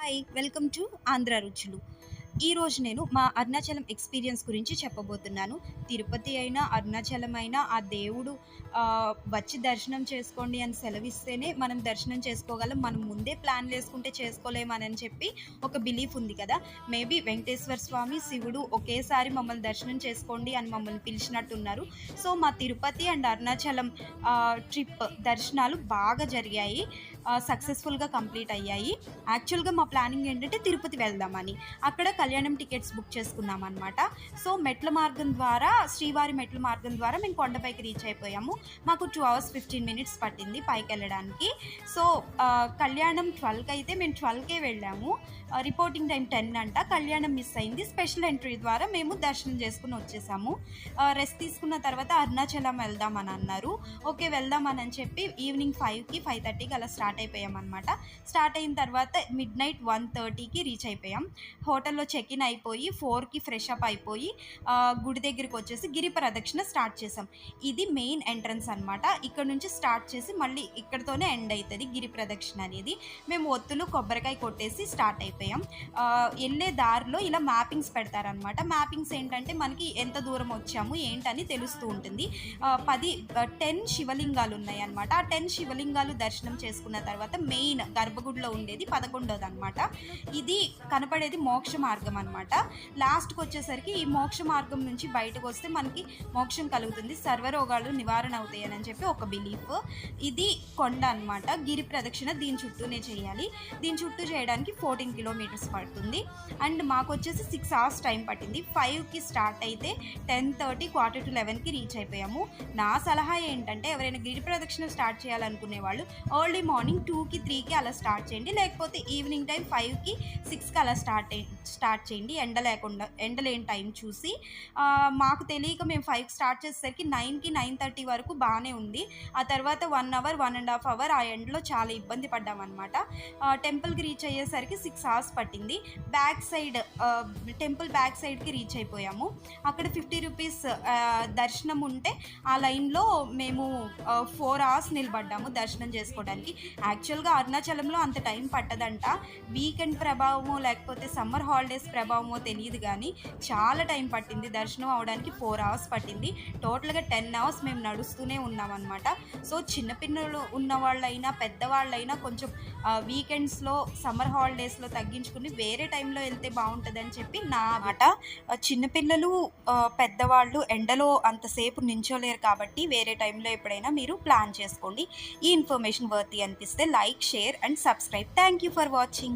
Hi! Welcome to Andhra రుచులు. ఈరోజు నేను మా అరుణాచలం ఎక్స్‌పీరియన్స్ గురించి చెప్పబోతున్నాను. తిరుపతి అయినా, అరుణాచలం అయినా ఆ దేవుడు వచ్చి దర్శనం చేసుకోండి అని సెలవిస్తేనే మనం దర్శనం చేసుకోగలం. మనం ముందే ప్లాన్‌లేసుకుంటే చేసుకోలేమనని చెప్పి ఒక బిలీఫ్ ఉంది కదా! మేబీ వెంకటేశ్వర స్వామి, శివుడు ఒకేసారి మమ్మల్ని దర్శనం చేసుకోండి అని మమ్మల్ని పిలిచినట్టున్నారు. సో, మా తిరుపతి అండ్ అరుణాచలం ట్రిప్ దర్శనాలు బాగా జరిగాయి. సక్సెస్‌ఫుల్‌గా కంప్లీట్ అయ్యాయి. యాక్చువల్‌గా మా ప్లానింగ్ ఏంటంటే తిరుపతి వెళ్దామని. అక్కడ కళ్యాణం టికెట్స్ బుక్ చేసుకున్నామనమాట. సో, మెట్ల మార్గం ద్వారా శ్రీవారి మెట్ల మార్గం ద్వారా మేము కొండపైకి రీచ్ అయిపోయాము. మాకు 2 అవర్స్ 15 మినిట్స్ పట్టింది పైకెళ్ళడానికి. సో, కళ్యాణం 12కి అయితే మేము 12కే వెళ్ళాము. రిపోర్టింగ్ టైం 10 అంట. కళ్యాణం మిస్ అయింది. స్పెషల్ ఎంట్రీ ద్వారా మేము దర్శనం చేసుకొని వచ్చేసాము. రెస్ట్ తీసుకున్న తర్వాత అరుణాచలం వెళ్దామని అన్నారు. ఓకే, వెళ్దామని చెప్పి ఈవినింగ్ 5కి 5:30కి అలా స్టార్ట్ అయిపోయామన్నమాట. స్టార్ట్ అయిన తర్వాత మిడ్‌నైట్ 1:30కి రీచ్ అయిపోయాం. హోటల్‌లో చెక్ ఇన్ అయిపోయి 4కి ఫ్రెష్ అప్ అయిపోయి గుడి దగ్గరికి వచ్చేసి గిరి ప్రదక్షిణ స్టార్ట్ చేసాం. ఇది మెయిన్ ఎంట్రన్స్ అనమాట. ఇక్కడ నుంచి స్టార్ట్ చేసి మళ్ళీ ఇక్కడితోనే ఎండ్ అవుతుంది గిరి ప్రదక్షిణ అనేది. మేము ఒత్తులు కొబ్బరికాయ కొట్టేసి స్టార్ట్ అయిపోయాం. వెళ్ళే దారిలో ఇలా మ్యాపింగ్స్ పెడతారనమాట. మ్యాపింగ్స్ ఏంటంటే మనకి ఎంత దూరం వచ్చాము ఏంటని తెలుస్తూ ఉంటుంది. 10 శివలింగాలు ఉన్నాయి అనమాట. ఆ 10 శివలింగాలు దర్శనం చేసుకున్న తర్వాత మెయిన్ గర్భగుడిలో ఉండేది 11ది అనమాట. ఇది కనపడేది మోక్ష మార్గం అనమాట. లాస్ట్కి వచ్చేసరికి ఈ మోక్ష మార్గం నుంచి బయటకు వస్తే మనకి మోక్షం కలుగుతుంది, సర్వరోగాలు నివారణ అవుతాయి అని చెప్పి ఒక బిలీఫ్. ఇది కొండ అనమాట. గిరి ప్రదక్షిణ దీని చుట్టూనే చేయాలి. దీని చుట్టూ చేయడానికి 14 కిలోమీటర్స్ పడుతుంది. అండ్ మాకు వచ్చేసి 6 అవర్స్ టైం పట్టింది. 5కి స్టార్ట్ అయితే 10:30 11కి రీచ్ అయిపోయాము. నా సలహా ఏంటంటే ఎవరైనా గిరి ప్రదక్షిణ స్టార్ట్ చేయాలనుకునే వాళ్ళు ఎర్లీ మార్నింగ్ 2కి 3కి అలా స్టార్ట్ చేయండి. లేకపోతే ఈవినింగ్ టైం 5కి 6కి అలా స్టార్ట్ చేయండి. ఎండ లేని టైం చూసి. మాకు తెలియక మేము 5కి స్టార్ట్ చేసేసరికి 9కి 9:30 వరకు బాగానే ఉంది. ఆ తర్వాత 1 అవర్ 1.5 అవర్ ఆ ఎండలో చాలా ఇబ్బంది పడ్డామన్నమాట. టెంపుల్కి రీచ్ అయ్యేసరికి 6 అవర్స్ పట్టింది. టెంపుల్ బ్యాక్ సైడ్కి రీచ్ అయిపోయాము. అక్కడ 50 రూపీస్ దర్శనం ఉంటే ఆ లైన్లో మేము 4 అవర్స్ నిలబడ్డాము దర్శనం చేసుకోవడానికి. యాక్చువల్గా అరుణాచలంలో అంత టైం పట్టదంట. వీకెండ్ ప్రభావమో లేకపోతే సమ్మర్ హాలిడేస్ ప్రభావమో తెలియదు కానీ చాలా టైం పట్టింది దర్శనం అవడానికి. 4 అవర్స్ పట్టింది. టోటల్గా 10 అవర్స్ మేము నడుస్తూనే ఉన్నామన్నమాట. సో, చిన్నపిల్లలు ఉన్న వాళ్ళైనా పెద్దవాళ్ళైనా కొంచెం వీకెండ్స్లో సమ్మర్ హాలిడేస్లో తగ్గించుకుని వేరే టైంలో వెళ్తే బాగుంటుందని చెప్పి నా మాట. చిన్నపిల్లలు పెద్దవాళ్ళు ఎండలో అంతసేపు నించోలేరు కాబట్టి వేరే టైంలో ఎప్పుడైనా మీరు ప్లాన్ చేసుకోండి. ఈ ఇన్ఫర్మేషన్ వర్తి అనిపిస్తే like, share and subscribe. Thank you for watching.